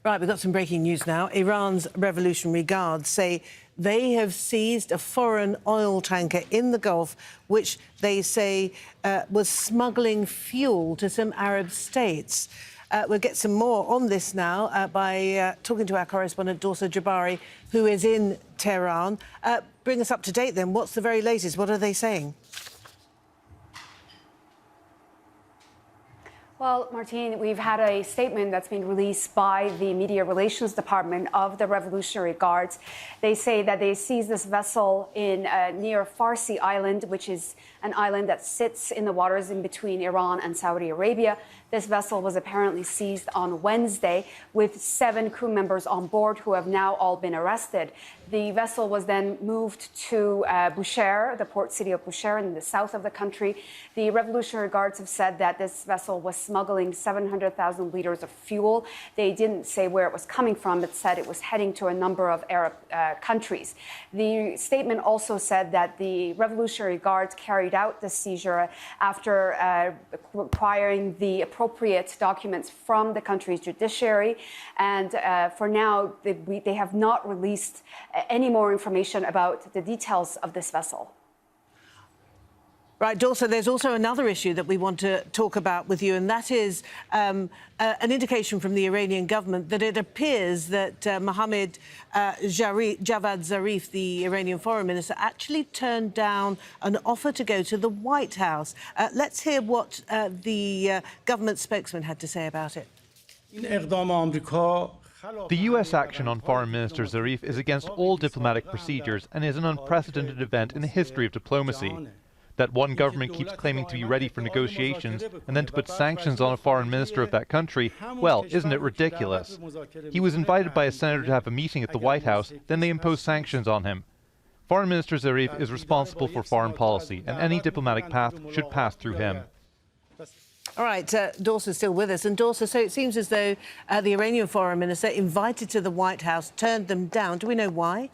Right, we've got some breaking news now. Iran's Revolutionary Guards say they have seized a foreign oil tanker in the Gulf, which they say was smuggling fuel to some Arab states. We'll get some more on this now by talking to our correspondent, Dorsa Jabbari, who is in Tehran. Bring us up to date, then. What's the very latest? What are they saying? Well, Martine, we've had a statement that's been released by the Media Relations Department of the Revolutionary Guards. They say that they seized this vessel in near Farsi Island, which is an island that sits in the waters in between Iran and Saudi Arabia. This vessel was apparently seized on Wednesday with 7 crew members on board who have now all been arrested. The vessel was then moved to Bushehr, the port city of Bushehr in the south of the country. The Revolutionary Guards have said that this vessel was smuggling 700,000 litres of fuel. They didn't say where it was coming from, but said it was heading to a number of Arab countries. The statement also said that the Revolutionary Guards carried out the seizure after requiring the appropriate documents from the country's judiciary. And for now, they have not released any more information about the details of this vessel. Right, Dorsa, there's also another issue that we want to talk about with you, and that is an indication from the Iranian government that it appears that Mohammad Javad Zarif, the Iranian foreign minister, actually turned down an offer to go to the White House. Let's hear what the government spokesman had to say about it. The US action on Foreign Minister Zarif is against all diplomatic procedures and is an unprecedented event in the history of diplomacy. That one government keeps claiming to be ready for negotiations and then to put sanctions on a foreign minister of that country, well, isn't it ridiculous? He was invited by a senator to have a meeting at the White House, then they imposed sanctions on him. Foreign Minister Zarif is responsible for foreign policy, and any diplomatic path should pass through him. All right, Dorsa's still with us. And Dorsa, so it seems as though the Iranian foreign minister invited to the White House turned them down. Do we know why?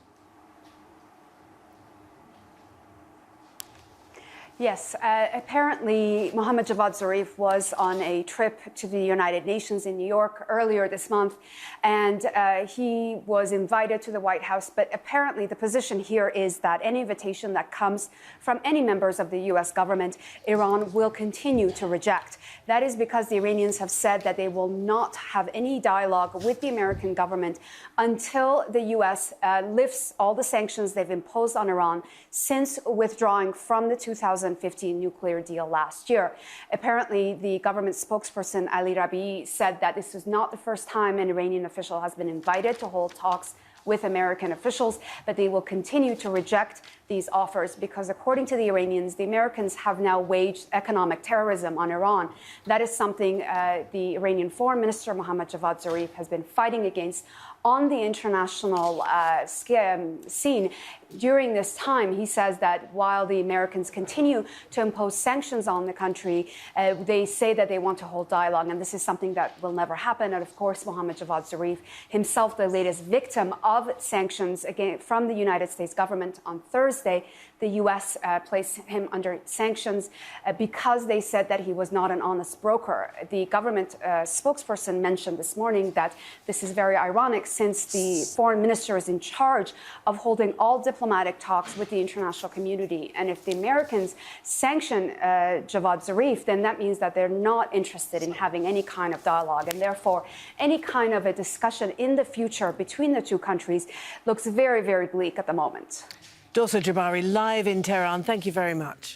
Yes, apparently Mohammad Javad Zarif was on a trip to the United Nations in New York earlier this month, and he was invited to the White House. But apparently the position here is that any invitation that comes from any members of the U.S. government, Iran will continue to reject. That is because the Iranians have said that they will not have any dialogue with the American government until the U.S. Lifts all the sanctions they've imposed on Iran since withdrawing from the 2015 nuclear deal last year. Apparently, the government spokesperson Ali RABIEI said that this is not the first time an Iranian official has been invited to hold talks with American officials, but they will continue to reject these offers because, according to the Iranians, the Americans have now waged economic terrorism on Iran. That is something the Iranian Foreign Minister Mohammad Javad Zarif has been fighting against on the international scene. During this time, he says that while the Americans continue to impose sanctions on the country, they say that they want to hold dialogue, and this is something that will never happen. And of course, Mohammad Javad Zarif, himself the latest victim of sanctions again from the United States government on Thursday, the U.S. placed him under sanctions because they said that he was not an honest broker. The government spokesperson mentioned this morning that this is very ironic since the foreign minister is in charge of holding all diplomatic talks with the international community. And if the Americans sanction Javad Zarif, then that means that they're not interested in having any kind of dialogue. And therefore, any kind of a discussion in the future between the two countries looks very, very bleak at the moment. Dorsa Jabbari, live in Tehran. Thank you very much.